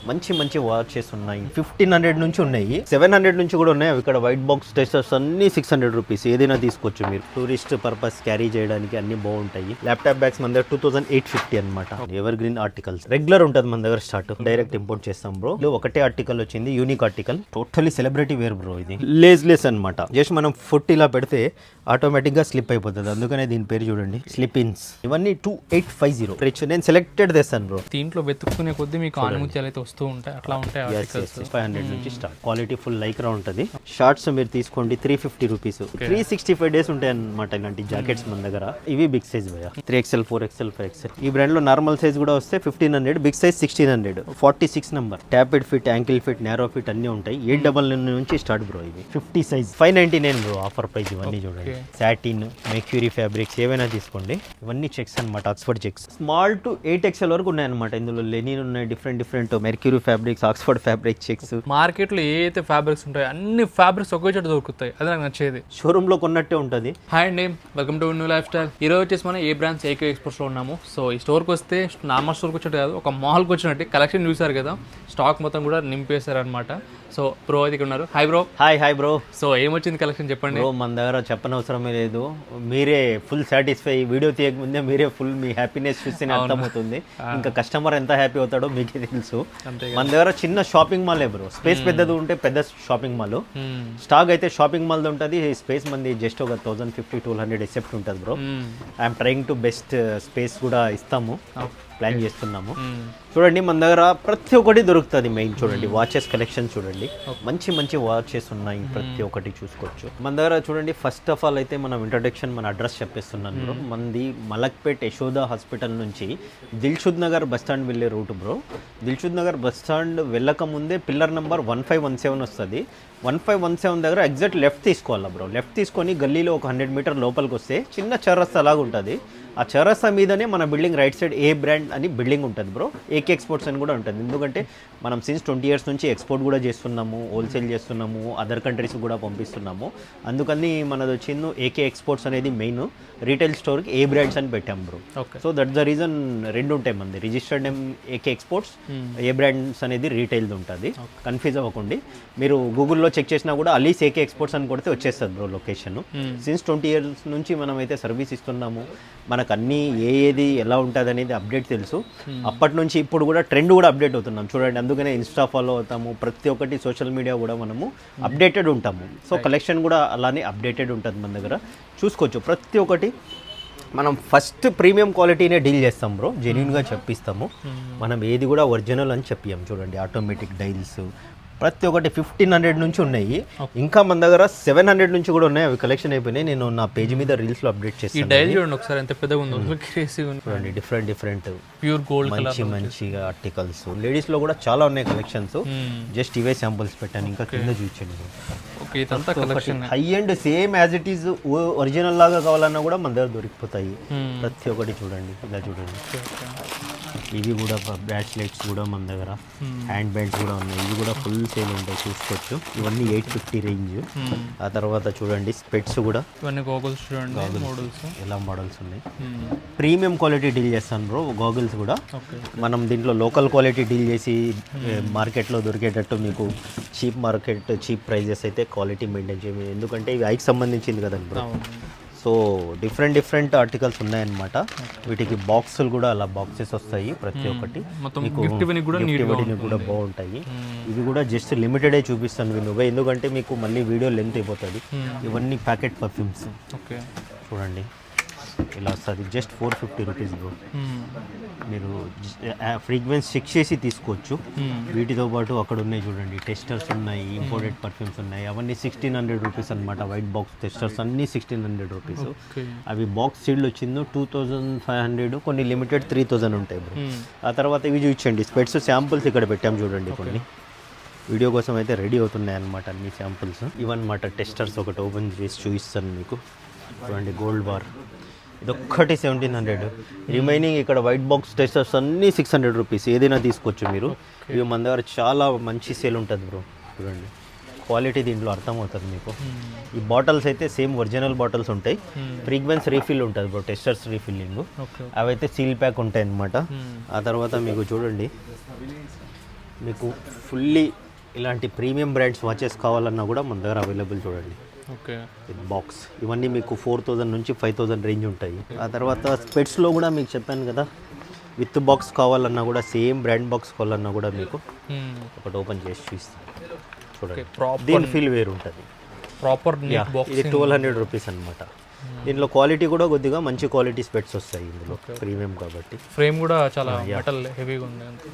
మంచి మంచి వాచెస్ ఉన్నాయి. 1500 నుంచి ఉన్నాయి, 700 నుంచి కూడా ఉన్నాయి. అవి ఇక్కడ వైట్ బాక్స్ టెస్టర్స్ అన్ని 600 రూపీస్. ఏదైనా తీసుకోవచ్చు మీరు, టూరిస్ట్ పర్పస్ క్యారీ చేయడానికి అన్ని బాగుంటాయి. ల్యాప్టాప్ బ్యాగ్స్ మన దగ్గర 2850 అనమాట. ఎవర్ గ్రీన్ ఆర్టికల్స్ రెగ్యులర్ ఉంటుంది మన దగ్గర. స్టార్ట్ డైరెక్ట్ ఇంపోర్ట్ చేస్తాం బ్రో. ఒకటే ఆర్టికల్ వచ్చింది, unique article, totally celebrity wear bro. ఇది లేస్ అనమాట. జస్ట్ మనం ఫుట్ ఇలా పెడితే ఆటోమేటిక్ గా స్లిప్ అయిపోతుంది. అందుకనే దీని పేరు చూడండి, స్లిప్ ఇన్స్. ఇవన్నీ 2850 రిచ్. నేను సెలెక్టెడ్ తెస్తాను బ్రో. దీంట్లో వెతుక్కునే కొద్ది మీకు ఆనిముత్యాలు అయితే వస్తూ ఉంటాయి, అట్లా ఉంటాయి. 500 నుంచి స్టార్ట్. క్వాలిటీ ఫుల్ లైక్రా ఉంటుంది. షార్ట్స్ మీరు తీసుకోండి 350 రూపీస్. 365 డేస్ ఉంటాయి అనమాట ఇలాంటి జాకెట్స్ మన దగ్గర. ఇవి బిగ్ సైజ్ భయ, 3XL 4XL 5XL. ఈ బ్రాండ్ లో నార్మల్ సైజ్ కూడా వస్తే 1500, big size 1600. 46 number. Tapered fit, ankle fit, narrow fit అన్ని ఉంటాయి. 899 నుంచి స్టార్ట్ బ్రో. ఇవి 50 సైజ్ 599 బ్రో ఆఫర్ ప్రైస్. ఇవన్నీ చూడండి, సాటిన్, మెర్క్యూరీ ఫ్యాబ్రిక్స్ ఏవైనా తీసుకోండి. ఇవన్నీ చెక్స్ అనమాట, Oxford checks. Small to 8XL వరకు ఉన్నాయన్నమాట. ఇందులో లెనిన్ ఉన్నాయి, different mercury fabrics, Oxford fabric checks. Market లో ఏ అయితే ఫ్యాబ్రిక్స్ ఉంటాయో అన్ని ఫ్యాబ్రిక్స్ ఒకే చోట దొరుకుతాయి. అది నాకు నచ్చేది. షోరూమ్ లో కొన్నట్టే ఉంటుంది. హాయ్ అండి, welcome to new life style. ఈ రోజు వచ్చేసి మనం ఏ బ్రాండ్స్ ఏకే ఎక్స్పోర్ట్స్ లో ఉన్నాము. సో ఈ స్టోర్కి వస్తే నార్మల్ స్టోర్కి వచ్చినట్టు కాదు, ఒక మాల్కి వచ్చినట్టు. కలెక్షన్ చూసారు కదా, స్టాక్ మొత్తం కూడా నింపేశారు అనమాట. సో బ్రో అయితే ఇక్కడ ఉన్నారు. Hi bro. Hi bro. So ఏమొచ్చింది కలెక్షన్ చెప్పండి బ్రో. మన దగ్గర చెప్పనవసరమే లేదు, మీరే ఫుల్ సాటిస్ఫై. వీడియో తీయక ముందే మీరే ఫుల్ మీ హ్యాపీనెస్ చూస్తేనే అర్థమవుతుంది. ఇంకా కస్టమర్ ఎంత హ్యాపీ అవుతాడో మీకే తెలుసు. మన దగ్గర చిన్న షాపింగ్ మాల్ బ్రో. స్పేస్ పెద్దది ఉంటే పెద్ద షాపింగ్ మాల్. స్టాక్ అయితే షాపింగ్ మాల్ ఉంటుంది. స్పేస్ మంది జస్ట్ ఒక 1050-200 ఎక్సెప్ట్ ఉంటుంది bro. I'm trying to best space కూడా ఇస్తాము, ప్లాన్ చేస్తున్నాము. చూడండి మన దగ్గర ప్రతి ఒక్కటి దొరుకుతుంది. మెయిన్ చూడండి, వాచెస్ కలెక్షన్ చూడండి, మంచి వాచెస్ ఉన్నాయి. ప్రతి ఒక్కటి చూసుకోవచ్చు మన దగ్గర. చూడండి, ఫస్ట్ ఆఫ్ ఆల్ అయితే మనం ఇంట్రడక్షన్, మన అడ్రస్ చెప్పేస్తున్నాను బ్రో. మనది మలక్పేట్ యశోద హాస్పిటల్ నుంచి దిల్షుద్ నగర్ బస్ స్టాండ్ వెళ్ళే route bro. Dilsukhnagar bus stand వెళ్ళక ముందే పిల్లర్ నెంబర్ 1517 వస్తుంది. 1517 దగ్గర ఎగ్జాక్ట్ లెఫ్ట్ తీసుకోవాలా బ్రో. లెఫ్ట్ తీసుకొని గల్లీలో ఒక 100 మీటర్ లోపలికి వస్తే చిన్న చౌరస్తా లాగా ఉంటుంది. ఆ చౌరస్తా మీదనే మన బిల్డింగ్ రైట్ సైడ్ ఏ బ్రాండ్ అని బిల్డింగ్ ఉంటుంది బ్రో. ఏకే ఎక్స్పోర్ట్స్ అని కూడా ఉంటుంది. ఎందుకంటే మనం సిన్స్ 20 ఇయర్స్ నుంచి ఎక్స్పోర్ట్ కూడా చేస్తున్నాము, హోల్సేల్ చేస్తున్నాము, అదర్ కంట్రీస్ కూడా పంపిస్తున్నాము. అందుకని మనది వచ్చింది ఏకే ఎక్స్పోర్ట్స్ అనేది మెయిన్. రీటైల్ స్టోర్కి ఏ బ్రాండ్స్ అని పెట్టాం bro. So that's the reason. రెండు ఉంటాయి మనది, రిజిస్టర్డ్ నేమ్ ఏకే ఎక్స్పోర్ట్స్, ఏ బ్రాండ్స్ అనేది రీటైల్ది ఉంటుంది. కన్ఫ్యూజ్ అవ్వకండి. మీరు గూగుల్లో చెక్ చేసినా కూడా అలీస్ ఏకే ఎక్స్పోర్ట్స్ అని కొడితే వచ్చేస్తుంది బ్రో లొకేషన్. సిన్స్ 20 ఇయర్స్ నుంచి మనం అయితే సర్వీస్ ఇస్తున్నాము. మనకు అన్నీ ఏది ఎలా ఉంటుంది అనేది అప్డేట్ తెలుసు. అప్పటి నుంచి ఇప్పుడు కూడా ట్రెండ్ కూడా అప్డేట్ అవుతున్నాం చూడండి. అందుకనే ఇన్స్టా ఫాలో అవుతాము. ప్రతి ఒక్కటి సోషల్ మీడియా కూడా మనము అప్డేటెడ్ ఉంటాము. సో కలెక్షన్ కూడా అలానే అప్డేటెడ్ ఉంటుంది మన దగ్గర. చూసుకోవచ్చు ప్రతి ఒక్కటి. మనం ఫస్ట్ ప్రీమియం క్వాలిటీనే డీల్ చేస్తాం బ్రో, జెన్యూన్గా చెప్పిస్తాము. మనం ఏది కూడా ఒరిజినల్ అని చెప్పాము. చూడండి, ఆటోమేటిక్ డైల్స్ ప్రతి ఒక్కటి 1500 నుంచి ఉన్నాయి. ఇంకా మన దగ్గర 700 నుంచి కూడా ఉన్నాయి. అవి కలెక్షన్ అయిపోయినాయి. నేను నా పేజ్ మీద రీల్స్ లో అప్డేట్ చేస్తాను. డైల్ చూడండి ఒకసారి ఎంత పెద్దగా ఉందో. చూడండి, డిఫరెంట్ ప్యూర్ గోల్డ్ మంచిగా ఆర్టికల్స్. లేడీస్ లో కూడా చాలా ఉన్నాయి కలెక్షన్స్. జస్ట్ ఇవే శాంపుల్స్ పెట్టాను. ఇంకా కింద చూపించండి. High and same as it is original లాగా కావాలన్నా కూడా మన దగ్గర దొరికిపోతాయి. ప్రతి ఒక్కటి చూడండి, ఇలా చూడండి. ఇవి కూడా బ్రాస్లెట్స్ కూడా మన దగ్గర, హ్యాండ్ బ్యాండ్స్ కూడా ఉన్నాయి. ఇవి కూడా ఫుల్ సేల్ ఉంటాయి, చూసుకోవచ్చు. ఇవన్నీ 850 రేంజ్. ఆ తర్వాత చూడండి, స్పెట్స్ కూడా ఎలా మోడల్స్ ఉన్నాయి. ప్రీమియం క్వాలిటీ డీల్ చేస్తాను బ్రో. గాగుల్స్ కూడా మనం దీంట్లో లోకల్ క్వాలిటీ డీల్ చేసి మార్కెట్లో దొరికేటట్టు మీకు చీప్ ప్రైజెస్ అయితే క్వాలిటీ మెయింటైన్ చేయాలి. ఎందుకంటే ఇవి ఐకి సంబంధించింది కదండి బ్రో. సో డిఫరెంట్ ఆర్టికల్స్ ఉన్నాయన్నమాట. వీటికి బాక్సులు కూడా అలా బాక్సెస్ వస్తాయి. ప్రతి ఒక్కటి కూడా బాగుంటాయి. ఇవి కూడా జస్ట్ లిమిటెడే చూపిస్తాను వినుగా, ఎందుకంటే మీకు మళ్ళీ వీడియో లెంత్ అయిపోతుంది. ఇవన్నీ ప్యాకెట్ పర్ఫ్యూమ్స్ చూడండి, ఇలా వస్తుంది. Just 450 rupees bro. మీరు ఫ్రీక్వెన్సీ చెక్ చేసి తీసుకోవచ్చు. వీటితో పాటు అక్కడ ఉన్నాయి చూడండి, టెస్టర్స్ ఉన్నాయి, ఇంపోర్టెడ్ పర్ఫ్యూమ్స్ ఉన్నాయి. అవన్నీ 1600 రూపీస్ అనమాట. వైట్ బాక్స్ టెస్టర్స్ అన్నీ 1600 రూపీస్. అవి బాక్స్ సీల్డ్ వచ్చిందో 2500, కొన్ని లిమిటెడ్ 3000 ఉంటాయి బ్రో. ఆ తర్వాత ఇవి చూపించండి, స్పెట్స్ శాంపుల్స్ ఇక్కడ పెట్టాం చూడండి. కొన్ని వీడియో కోసం అయితే రెడీ అవుతున్నాయి అనమాట అన్ని శాంపుల్స్. ఇవన్నమాట టెస్టర్స్. ఒకటి ఓపెన్ చేసి చూపిస్తాను మీకు. చూడండి, గోల్డ్ బార్ ఇదొక్కటి 1700. రిమైనింగ్ ఇక్కడ వైట్ బాక్స్ టెస్టర్స్ అన్నీ 600 రూపీస్. ఏదైనా తీసుకోవచ్చు మీరు. ఇవి మన దగ్గర చాలా మంచి సేల్ ఉంటుంది బ్రో. చూడండి, క్వాలిటీ దీంట్లో అర్థమవుతుంది మీకు. ఈ బాటిల్స్ అయితే సేమ్ ఒరిజినల్ బాటిల్స్ ఉంటాయి. ఫ్రీక్వెన్సీ రీఫిల్ ఉంటుంది బ్రో, టెస్టర్స్ రీఫిల్లింగ్. అవైతే సీల్ ప్యాక్ ఉంటాయి అన్నమాట. ఆ తర్వాత మీకు చూడండి, మీకు ఫుల్లీ ఇలాంటి ప్రీమియం బ్రాండ్స్ వాచెస్ కావాలన్నా కూడా మన దగ్గర అవైలబుల్ చూడండి. ఓకే, విత్ బాక్స్ ఇవన్నీ మీకు 4000 నుంచి 5000 రేంజ్ ఉంటాయి. ఆ తర్వాత స్పెట్స్లో కూడా మీకు చెప్పాను కదా, విత్ బాక్స్ కావాలన్నా కూడా సేమ్ బ్రాండ్ బాక్స్ కావాలన్నా కూడా మీకు ఒకటి ఓపెన్ చేసి చూస్తాను చూడండి. దీని ఫీల్ వేరు ఉంటుంది. ప్రాపర్ ఇది 1200 రూపీస్ అనమాట. దీంట్లో క్వాలిటీ కూడా కొద్దిగా మంచి క్వాలిటీ స్పెట్స్ వస్తాయి ఇందులో, ప్రీమియం కాబట్టి. ఫ్రేమ్ కూడా చాలా మెటల్ హెవీగా ఉంది.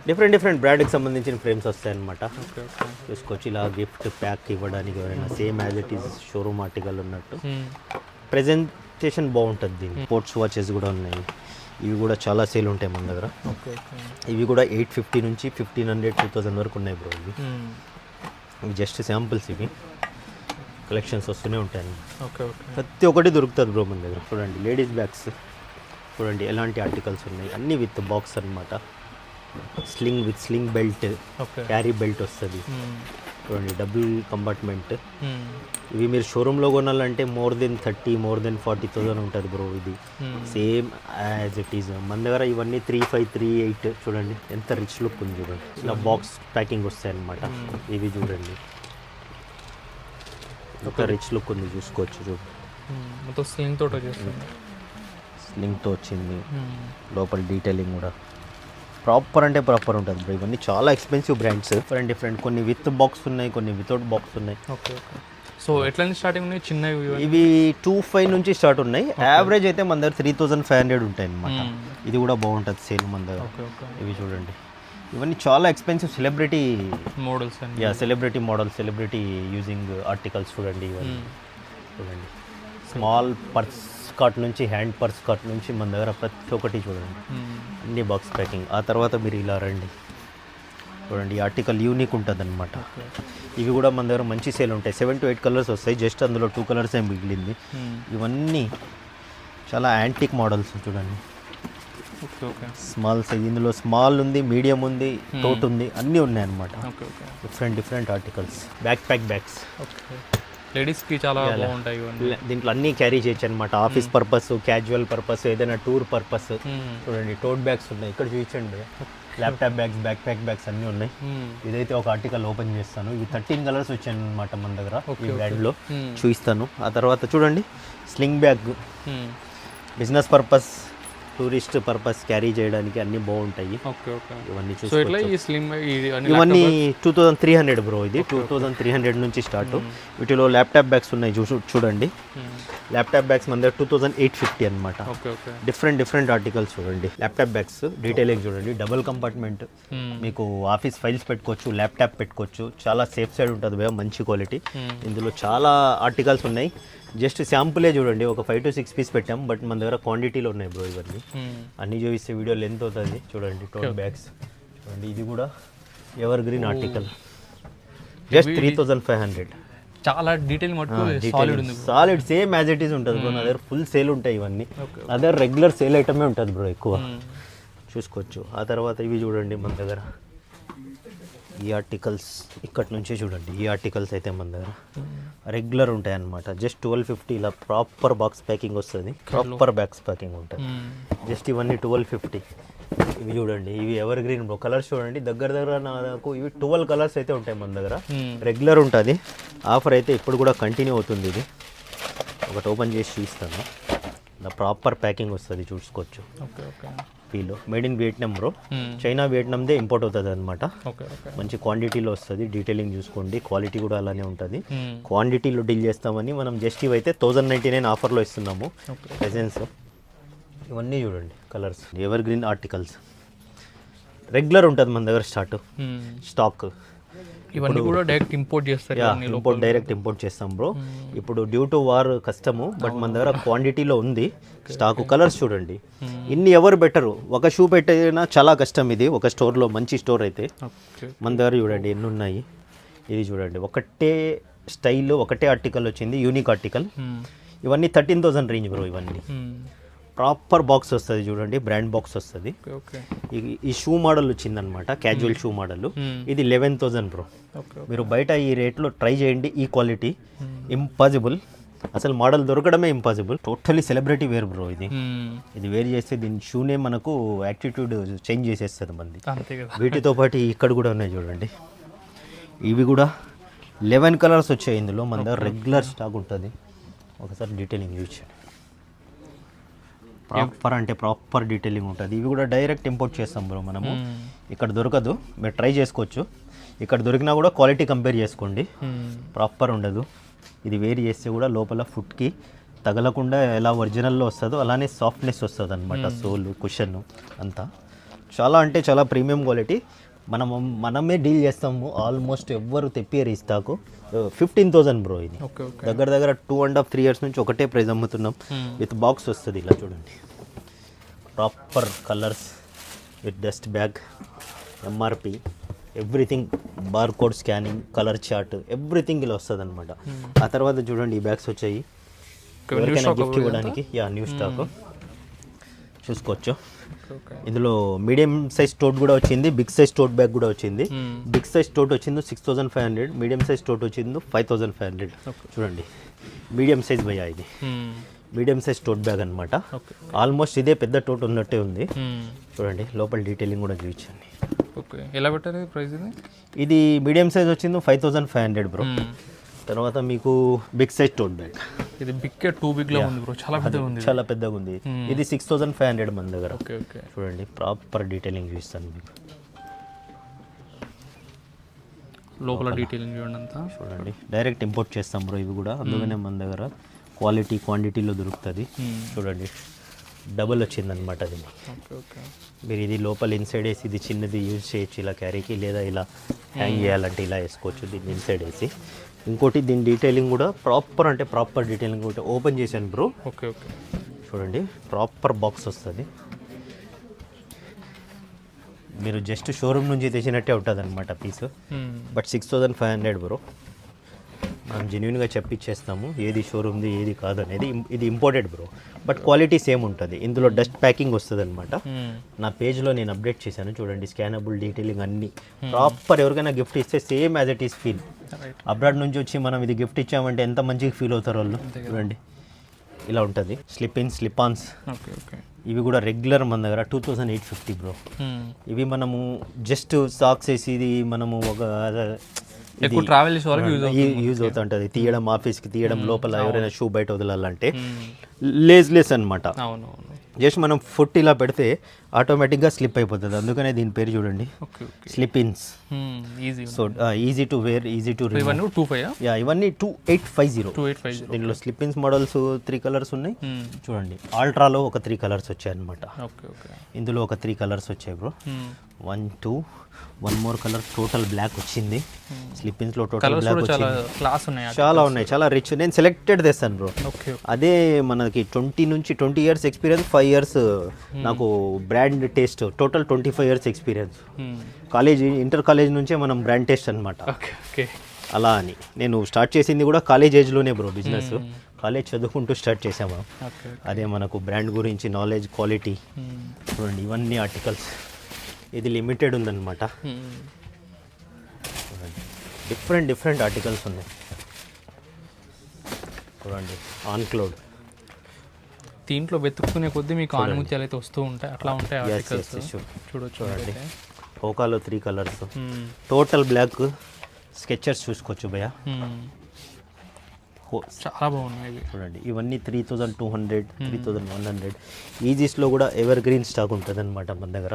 డిఫరెంట్ బ్రాండ్కి సంబంధించిన ఫ్రేమ్స్ వస్తాయి అనమాట. చూసుకోవచ్చు. ఇలా గిఫ్ట్ ప్యాక్ ఇవ్వడానికి ఎవరైనా same as it is showroom article ఉన్నట్టు. ప్రెజెంటేషన్ బాగుంటుంది. దీనికి స్పోర్ట్స్ వాచెస్ కూడా ఉన్నాయి. ఇవి కూడా చాలా సేల్ ఉంటాయి మన దగ్గర. ఇవి కూడా 850 నుంచి 1500 2000 వరకు ఉన్నాయి బ్రో. ఇవి జస్ట్ శాంపుల్స్. ఇవి కలెక్షన్స్ వస్తూనే ఉంటాయి. ప్రతి ఒక్కటి దొరుకుతుంది బ్రో మన దగ్గర. చూడండి లేడీస్ బ్యాగ్స్ చూడండి ఎలాంటి ఆర్టికల్స్ ఉన్నాయి. అన్నీ విత్ బాక్స్ అనమాట. Sling with sling belt, carry belt వస్తుంది చూడండి. Double compartment. ఇవి మీరు షోరూంలో కొనాలంటే మోర్ దెన్ 40,000 ఉంటుంది బ్రో. ఇది సేమ్ యాజ్ ఇట్ ఈజ్ మన దగ్గర. ఇవన్నీ 3538 చూడండి ఎంత రిచ్ లుక్ ఉంది చూడండి. ఇలా బాక్స్ ప్యాకింగ్ వస్తాయి అనమాట. ఇవి చూడండి ఒక రిచ్ లుక్ ఉంది. చూసుకోవచ్చు చూడండి. మొత్తం స్లింగ్తో వచ్చింది. లోపల డీటెయిలింగ్ కూడా ప్రాపర్ అంటే ప్రాపర్ ఉంటుంది బ్రో. ఇవన్నీ చాలా ఎక్స్పెన్సివ్ బ్రాండ్స్. డిఫరెంట్ కొన్ని విత్ బాక్స్ ఉన్నాయి, కొన్ని వితౌట్ బాక్స్ ఉన్నాయి. సో ఎట్లా స్టార్టింగ్ ఉన్నాయి? చిన్నవి ఇవి 25 నుంచి స్టార్ట్ ఉన్నాయి. యావరేజ్ అయితే మన దగ్గర 3500 ఉంటాయి అనమాట. ఇది కూడా బాగుంటుంది సేల్ మన దగ్గర. ఇవి చూడండి. ఇవన్నీ చాలా expensive celebrity models. Celebrity models, celebrity using articles చూడండి. ఇవన్నీ చూడండి. స్మాల్ పర్స్ కార్ట్ నుంచి హ్యాండ్ పర్స్ కార్ట్ నుంచి మన దగ్గర ప్రతి ఒక్కటి చూడండి. అన్ని బాక్స్ ప్యాకింగ్. ఆ తర్వాత మీరు ఇలా రండి చూడండి. ఈ ఆర్టికల్ యూనిక్ ఉంటుంది అనమాట. ఇవి కూడా మన దగ్గర మంచి సేల్ ఉంటాయి. 7 to 8 కలర్స్ వస్తాయి. జస్ట్ అందులో 2 కలర్స్ ఏం మిగిలింది. ఇవన్నీ చాలా యాంటిక్ మోడల్స్ చూడండి. Small size. ఇందులో స్మాల్ ఉంది, మీడియం ఉంది, టోట్ ఉంది, అన్నీ ఉన్నాయి అనమాట. Different articles. బ్యాగ్స్ లేడీస్కి చాలా బాగుంటాయి. దీంట్లో అన్నీ క్యారీ చేయొచ్చు అనమాట. ఆఫీస్ పర్పస్, క్యాజువల్ పర్పస్, ఏదైనా టూర్ పర్పస్. చూడండి టోట్ బ్యాగ్స్ ఉన్నాయి. ఇక్కడ చూపించండి. Laptop bags, back pack bags అన్నీ ఉన్నాయి. ఇదైతే ఒక ఆర్టికల్ ఓపెన్ చేస్తాను. ఇవి 13 కలర్స్ వచ్చాయి అనమాట మన దగ్గర ఈ బ్రాండ్లో. చూపిస్తాను. ఆ తర్వాత చూడండి sling bag, business purpose, tourist purpose carry చేయడానికి అన్నీ బాగుంటాయి. ఇవన్నీ ఇవన్నీ 2300 బ్రో. ఇది 2300 నుంచి స్టార్ట్. వీటిలో ల్యాప్టాప్ బ్యాగ్స్ ఉన్నాయి చూడండి. ల్యాప్టాప్ బ్యాగ్స్ మన దగ్గర 2850 అనమాట. డిఫరెంట్ ఆర్టికల్స్ చూడండి. ల్యాప్టాప్ బ్యాగ్స్ డీటెయిలింగ్ చూడండి. Double compartment. మీకు ఆఫీస్ ఫైల్స్ పెట్టుకోవచ్చు, ల్యాప్టాప్ పెట్టుకోవచ్చు. చాలా సేఫ్ సైడ్ ఉంటుంది భయ, మంచి క్వాలిటీ. ఇందులో చాలా ఆర్టికల్స్ ఉన్నాయి. జస్ట్ శాంపులే చూడండి. ఒక 5 to 6 పీస్ పెట్టాం, బట్ మన దగ్గర క్వాంటిటీలో ఉన్నాయి బ్రో. ఇవన్నీ అన్నీ చూపిస్తే వీడియో లెంత్ అవుతుంది. చూడండి టోట్ బ్యాగ్స్ చూడండి. ఇది కూడా ఎవర్ గ్రీన్ ఆర్టికల్. జస్ట్ 3500. చాలా detail solid same as it is ఉంటుంది బ్రో. నా దగ్గర ఫుల్ సేల్ ఉంటాయి ఇవన్నీ. నా దగ్గర రెగ్యులర్ సేల్ ఐటమే ఉంటుంది బ్రో ఎక్కువ. చూసుకోవచ్చు. ఆ తర్వాత ఇవి చూడండి మన దగ్గర. ఈ ఆర్టికల్స్ ఇక్కడ నుంచి చూడండి. ఈ ఆర్టికల్స్ అయితే మన దగ్గర రెగ్యులర్ ఉంటాయి అన్నమాట. జస్ట్ 1250. ఇలా ప్రాపర్ బాక్స్ ప్యాకింగ్ వస్తుంది. ప్రాపర్ బాక్స్ ప్యాకింగ్ ఉంటుంది. జస్ట్ ఇవన్నీ 1250. ఇవి చూడండి. ఇవి ఎవర్ గ్రీన్ బ్రో. కలర్స్ చూడండి. దగ్గర నాకు ఇవి 12 కలర్స్ అయితే ఉంటాయి మన దగ్గర. రెగ్యులర్ ఉంటుంది. ఆఫర్ అయితే ఇప్పుడు కూడా కంటిన్యూ అవుతుంది. ఇది ఒకటి ఓపెన్ చేసి చూస్తాను. ఇలా ప్రాపర్ ప్యాకింగ్ వస్తుంది. చూసుకోవచ్చు. పీలో made in Vietnam bro. China వియట్నాందే ఇంపోర్ట్ అవుతుంది అనమాట. మంచి క్వాంటిటీలో వస్తుంది. డీటెయిలింగ్ చూసుకోండి. క్వాలిటీ కూడా అలానే ఉంటుంది. క్వాంటిటీలో డీల్ చేస్తామని మనం జస్ట్ ఇవైతే 1099 ఆఫర్లో ఇస్తున్నాము ప్రెజెన్స్. ఇవన్నీ చూడండి colours. Ever green articles regular ఉంటుంది మన దగ్గర స్టాక్. ఇవన్నీ కూడా డైరెక్ట్ ఇంపోర్ట్ చేస్తారు. డైరెక్ట్ ఇంపోర్ట్ చేస్తాం బ్రో. ఇప్పుడు డ్యూ టు వార్ కష్టము, బట్ మన దగ్గర క్వాంటిటీలో ఉంది స్టాక్. కలర్స్ చూడండి. ఇన్ని ఎవరు బెటరు. ఒక షూ పెట్టినా చాలా కష్టం. ఇది ఒక స్టోర్లో మంచి స్టోర్ అయితే మన దగ్గర చూడండి ఎన్ని ఉన్నాయి. ఇది చూడండి. ఒకటే స్టైల్, ఒకటే ఆర్టికల్ వచ్చింది. Unique article. ఇవన్నీ 13,000 రేంజ్ బ్రో. ఇవన్నీ ప్రాపర్ బాక్స్ వస్తుంది చూడండి. బ్రాండ్ బాక్స్ వస్తుంది. ఈ షూ మోడల్ వచ్చిందనమాట. Casual shoe model. ఇది 11,000 బ్రో. మీరు బయట ఈ రేట్లో ట్రై చేయండి. ఈ క్వాలిటీ ఇంపాసిబుల్. అసలు మోడల్ దొరకడమే impossible. Totally celebrity wear bro ఇది. ఇది వేర్ చేస్తే దీని షూనే మనకు యాటిట్యూడ్ చేంజ్ చేసేస్తుంది మంది. అంతే కదా. వీటితో పాటు ఇక్కడ కూడా ఉన్నాయి చూడండి. ఇవి కూడా 11 కలర్స్ వచ్చాయి ఇందులో. మన దగ్గర రెగ్యులర్ స్టాక్ ఉంటుంది. ఒకసారి డీటెయిలింగ్ యూజ్ చేయండి. ప్రాపర్ అంటే ప్రాపర్ డీటెయిలింగ్ ఉంటుంది. ఇవి కూడా డైరెక్ట్ ఇంపోర్ట్ చేస్తాం బ్రో మనము. ఇక్కడ దొరకదు, మీరు ట్రై చేసుకోవచ్చు. ఇక్కడ దొరికినా కూడా క్వాలిటీ కంపేర్ చేసుకోండి, ప్రాపర్ ఉండదు. ఇది వేర్ చేస్తే కూడా లోపల ఫుట్కి తగలకుండా ఎలా ఒరిజినల్లో వస్తుందో అలానే సాఫ్ట్నెస్ వస్తుంది అనమాట. సోల్ కుషన్ అంతా చాలా అంటే చాలా ప్రీమియం క్వాలిటీ. మనమే డీల్ చేస్తాము. ఆల్మోస్ట్ ఎవ్వరు తెప్పియరు ఈ స్టాకు. 15,000 బ్రో ఇది. దగ్గర దగ్గర 2.5-3 ఇయర్స్ నుంచి ఒకటే ప్రైస్ అమ్ముతున్నాం. విత్ బాక్స్ వస్తుంది ఇలా చూడండి. Proper colours with dust bag, MRP, everything, bar code scanning, colour chart, everything ఇలా వస్తుంది అనమాట. ఆ తర్వాత చూడండి ఈ బ్యాగ్స్ వచ్చాయి ఎవరికైనా గిఫ్ట్ ఇవ్వడానికి. న్యూ స్టాక్ చూసుకోవచ్చు. ఇందులో మీడియం సైజ్ టోట్ కూడా వచ్చింది, బిగ్ సైజ్ టోట్ బ్యాగ్ కూడా వచ్చింది. బిగ్ సైజ్ టోట్ వచ్చింది 6,500, మీడియం సైజ్ టోట్ వచ్చింది 5,500. చూడండి మీడియం సైజ్ భయ్యా ఇది. మీడియం సైజ్ టోట్ బ్యాగ్ అనమాట. ఆల్మోస్ట్ ఇదే పెద్ద టోట్ ఉన్నట్టే ఉంది. చూడండి లోపల డీటెయిలింగ్ కూడా చూపించండి. ఎలా పెట్టారు ప్రైస్? ఇది మీడియం సైజ్ వచ్చింది 5,500 బ్రో. తర్వాత మీకు బిగ్ సైజ్ టోట్ బ్యాగ్. ఇది బిగ్ 2 బిగ్ లా ఉంది బ్రో, చాలా పెద్దగా ఉంది. చాలా పెద్దగా ఉంది. ఇది 6,500 మన దగ్గర. చూడండి ప్రాపర్ డీటెయిలింగ్ చూపిస్తాను మీకు. లోపల డీటెయిలింగ్ చూడండి అంతా. చూడండి డైరెక్ట్ ఇంపోర్ట్ చేస్తాం బ్రో ఇవి కూడా, అందుకనే మన దగ్గర క్వాలిటీ క్వాంటిటీలో దొరుకుతుంది. చూడండి డబుల్ వచ్చిందనమాట అది. మీరు ఇది లోపల ఇన్సైడ్ వేసి ఇది చిన్నది యూజ్ చేయొచ్చు ఇలా క్యారీకి, లేదా ఇలా హ్యాంగ్ చేయాలంటే ఇలా వేసుకోవచ్చు దీన్ని ఇన్సైడ్ వేసి. ఇంకోటి దీని డీటెయిలింగ్ కూడా ప్రాపర్ అంటే ప్రాపర్ డీటెయిలింగ్ కూడా ఓపెన్ చేశాను బ్రో. చూడండి ప్రాపర్ బాక్స్ వస్తుంది. మీరు జస్ట్ షోరూమ్ నుంచి తెచ్చినట్టే ఉంటుంది అనమాట పీస్. But 6,500 bro. మనం జెన్యున్గా చెప్పిచ్చేస్తాము ఏది షోరూమ్ది ఏది కాదు అనేది. ఇది imported bro, but quality same ఉంటుంది. ఇందులో డస్ట్ ప్యాకింగ్ వస్తుంది అనమాట. నా పేజ్లో నేను అప్డేట్ చేశాను చూడండి. స్కానబుల్ డీటెయిలింగ్ అన్నీ ప్రాపర్. ఎవరికైనా గిఫ్ట్ ఇస్తే same as it is feel. Abroad నుంచి వచ్చి మనం ఇది గిఫ్ట్ ఇచ్చామంటే ఎంత మంచిగా ఫీల్ అవుతారు వాళ్ళు. చూడండి ఇలా ఉంటుంది. Slip in slip ons. ఇవి కూడా రెగ్యులర్ మన దగ్గర 2,850 బ్రో. ఇవి మనము జస్ట్ సాక్స్ వేసి ఇది మనము ఒక ఎక్కువ ట్రావెల్ చేసే వాళ్ళకి యూజ్ అవుతుంటుంది. తీయడం, ఆఫీస్కి తీయడం, లోపల ఎవరైనా షూ బయట వదలాలంటే లేస్ అనమాట. జస్ట్ మనం ఫుట్ ఇలా పెడితే ఆటోమేటిక్గా స్లిప్ అయిపోతుంది. అందుకనే దీని పేరు చూడండి slip ins. So easy to wear, easy to remove. ఇవన్నీ 2,850. దీనిలో స్లిప్ ఇన్స్ మోడల్స్ 3 కలర్స్ ఉన్నాయి. చూడండి ఆల్ట్రాలో ఒక 3 కలర్స్ వచ్చాయి అనమాట. ఇందులో ఒక 3 కలర్స్ వచ్చాయి bro. 1, 2, 1 more colour. Total black వచ్చింది. స్లిప్ ఇన్స్ లో టోటల్ బ్లాక్ వచ్చింది. చాలా ఉన్నాయి, చాలా రిచ్. నేను సెలెక్టెడ్ తెస్తాను బ్రో. అదే మనకి 20 ఇయర్స్ ఎక్స్పీరియన్స్, 5 ఇయర్స్ నాకు brand taste. Total 25 years experience. College, inter college నుంచే మనం బ్రాండ్ టేస్ట్ అనమాట. అలా అని నేను స్టార్ట్ చేసింది కూడా కాలేజ్ ఏజ్లోనే బ్రో బిజినెస్. కాలేజ్ చదువుకుంటూ స్టార్ట్ చేసాము. అదే మనకు బ్రాండ్ గురించి నాలెడ్జ్, క్వాలిటీ. చూడండి ఇవన్నీ ఆర్టికల్స్. ఇది లిమిటెడ్ ఉందన్నమాట. డిఫరెంట్ ఆర్టికల్స్ ఉన్నాయి. చూడండి ఆన్ క్లౌడ్. దీంట్లో వెతుక్కునే కొద్దీ మీకు ఆనుమత్యాలు అయితే వస్తూ ఉంటాయి, అట్లా ఉంటాయి ఆర్టికల్స్. చూడండి హోకాలో 3 కలర్స్. Total black. స్కెచర్స్ చూసుకోవచ్చు భయ్య, చాలా బాగున్నాయి. చూడండి ఇవన్నీ 3,200, 3,100. ఈజీస్లో కూడా ఎవర్ గ్రీన్ స్టాక్ ఉంటుంది అనమాట మన దగ్గర.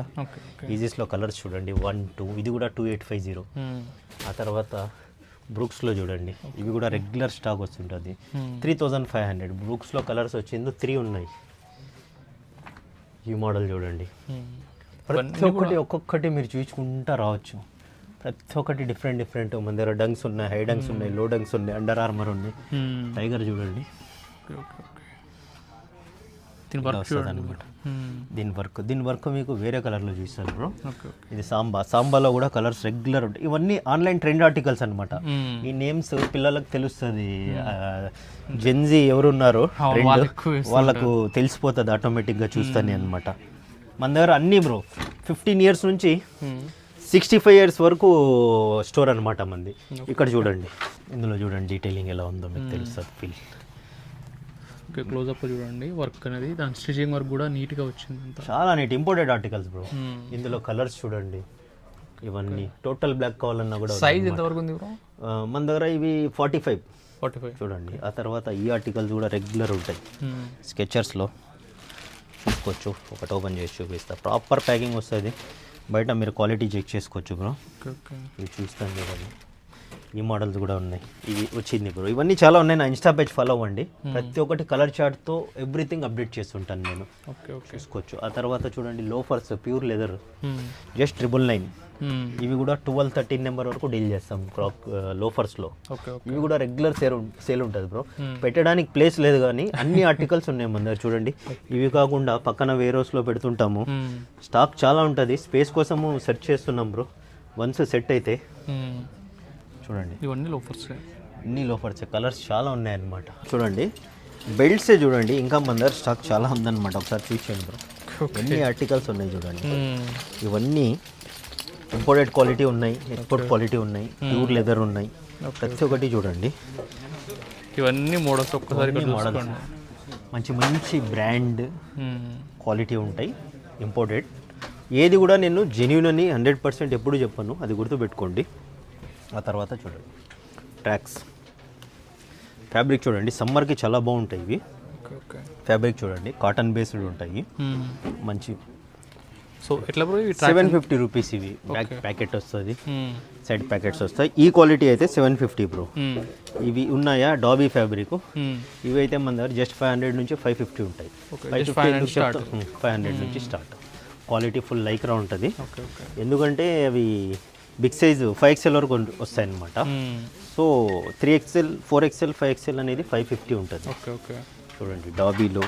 ఈజీస్లో కలర్స్ చూడండి 1, 2. ఇది కూడా 2,850. ఆ తర్వాత బ్రూక్స్లో చూడండి ఇవి కూడా రెగ్యులర్ స్టాక్ వస్తుంటుంది 3,500. బ్రూక్స్లో కలర్స్ వచ్చింది 3 ఉన్నాయి. ఈ మోడల్ చూడండి. ప్రతి ఒక్కటి ఒక్కొక్కటి మీరు చూసుకుంటా రావచ్చు. ప్రతి ఒక్కటి డిఫరెంట్. మన దగ్గర డంగ్స్ ఉన్నాయి, హై డంగ్స్ ఉన్నాయి, లో డంగ్స్ ఉన్నాయి, అండర్ ఆర్మర్ ఉన్నాయి. టైగర్ చూడండి అనమాట. దీని వర్క్ మీకు వేరే కలర్లో చూస్తారు బ్రో. ఇది సాంబాలో కూడా కలర్స్ రెగ్యులర్ ఉంటాయి. ఇవన్నీ ఆన్లైన్ ట్రెండ్ ఆర్టికల్స్ అనమాట. ఈ నేమ్స్ పిల్లలకు తెలుస్తుంది. జెన్జీ ఎవరున్నారో వాళ్ళకు తెలిసిపోతుంది ఆటోమేటిక్గా చూస్తాను అనమాట. మన దగ్గర అన్నీ బ్రో 15 ఇయర్స్ నుంచి 65 ఇయర్స్ వరకు స్టోర్ అనమాట మంది. ఇక్కడ చూడండి, ఇందులో చూడండి డీటెయిలింగ్ ఎలా ఉందో మీకు తెలుస్తుంది ఫీల్. ఓకే, క్లోజ్అప్ చూడండి వర్క్ అనేది, దాని స్టిచింగ్ వర్క్ కూడా నీట్గా వచ్చింది అంతా. చాలా నీట్ ఇంపోర్టెడ్ ఆర్టికల్స్ బ్రో. ఇందులో కలర్స్ చూడండి, ఇవన్నీ టోటల్ బ్లాక్ కావాలన్నా కూడా. సైజ్ ఎంతవరకు ఉంది బ్రో? మన దగ్గర ఇవి 45 చూడండి. ఆ తర్వాత ఈ ఆర్టికల్స్ కూడా రెగ్యులర్ ఉంటాయి. స్కెచర్స్లో చూసుకోవచ్చు, ఒకటి ఓపెన్ చేసి చూపిస్తా. ప్రాపర్ ప్యాకింగ్ వస్తుంది, బయట మీరు క్వాలిటీ చెక్ చేసుకోవచ్చు బ్రో. ఇవి చూస్తాను చూడండి, ఈ మోడల్స్ కూడా ఉన్నాయి. ఇవి వచ్చింది బ్రో, ఇవన్నీ చాలా ఉన్నాయి. నా ఇన్స్టా పేజ్ ఫాలో అవ్వండి, ప్రతి ఒక్కటి కలర్ చార్ట్తో ఎవ్రీథింగ్ అప్డేట్ చేస్తుంటాను నేను. చూసుకోవచ్చు. ఆ తర్వాత చూడండి లోఫర్స్, ప్యూర్ లెదర్, జస్ట్ 999. ఇవి కూడా 12-13 నెంబర్ వరకు డీల్ చేస్తాం లోఫర్స్లో. ఇవి కూడా రెగ్యులర్ సేల్ ఉంటుంది బ్రో. పెట్టడానికి ప్లేస్ లేదు కానీ అన్ని ఆర్టికల్స్ ఉన్నాయి మన దగ్గర. చూడండి, ఇవి కాకుండా పక్కన వేర్ హౌస్లో పెడుతుంటాము. స్టాక్ చాలా ఉంటుంది, స్పేస్ కోసము సెర్చ్ చేస్తున్నాం బ్రో. వన్స్ సెట్ అయితే చూడండి, ఇవన్నీ లోఫర్స్, అన్ని లోఫర్స్, కలర్స్ చాలా ఉన్నాయన్నమాట. చూడండి బెల్ట్సే చూడండి, ఇంకా మన దగ్గర స్టాక్ చాలా ఉందన్నమాట. ఒకసారి చూసేయండి బ్రో, ఎన్ని ఆర్టికల్స్ ఉన్నాయి చూడండి. ఇవన్నీ ఇంపోర్టెడ్ క్వాలిటీ ఉన్నాయి, ఎక్స్పోర్ట్ క్వాలిటీ ఉన్నాయి, ప్యూర్ లెదర్ ఉన్నాయి. ప్రతి ఒక్కటి చూడండి, ఇవన్నీ మోడల్స్. ఒక్కసారి మోడల్స్ మంచి మంచి బ్రాండ్ క్వాలిటీ ఉంటాయి, ఇంపోర్టెడ్. ఏది కూడా నేను జెన్యూన్ అని 100% ఎప్పుడు చెప్పాను, అది గుర్తుపెట్టుకోండి. ఆ తర్వాత చూడండి ట్రాక్స్, ఫ్యాబ్రిక్ చూడండి, సమ్మర్కి చాలా బాగుంటాయి ఇవి. ఫ్యాబ్రిక్ చూడండి, కాటన్ బేస్డ్ ఉంటాయి, మంచి. సో ఎట్లా బ్రో? 750 రూపీస్ ఇవి. బ్యాక్ ప్యాకెట్ వస్తుంది, సైడ్ ప్యాకెట్స్ వస్తాయి. ఈ క్వాలిటీ అయితే 750 బ్రో. ఇవి ఉన్నాయా డాబీ ఫ్యాబ్రిక్, ఇవి అయితే మన దగ్గర జస్ట్ 500 నుంచి 550 ఉంటాయి. 500 నుంచి స్టార్ట్. క్వాలిటీ ఫుల్ లైక్రా ఉంటుంది, ఎందుకంటే అవి బిగ్ సైజ్ 5XL వరకు వస్తాయి అన్నమాట. సో 3XL, 4XL, 5XL అనేది 550 ఉంటుంది. చూడండి డాబీలో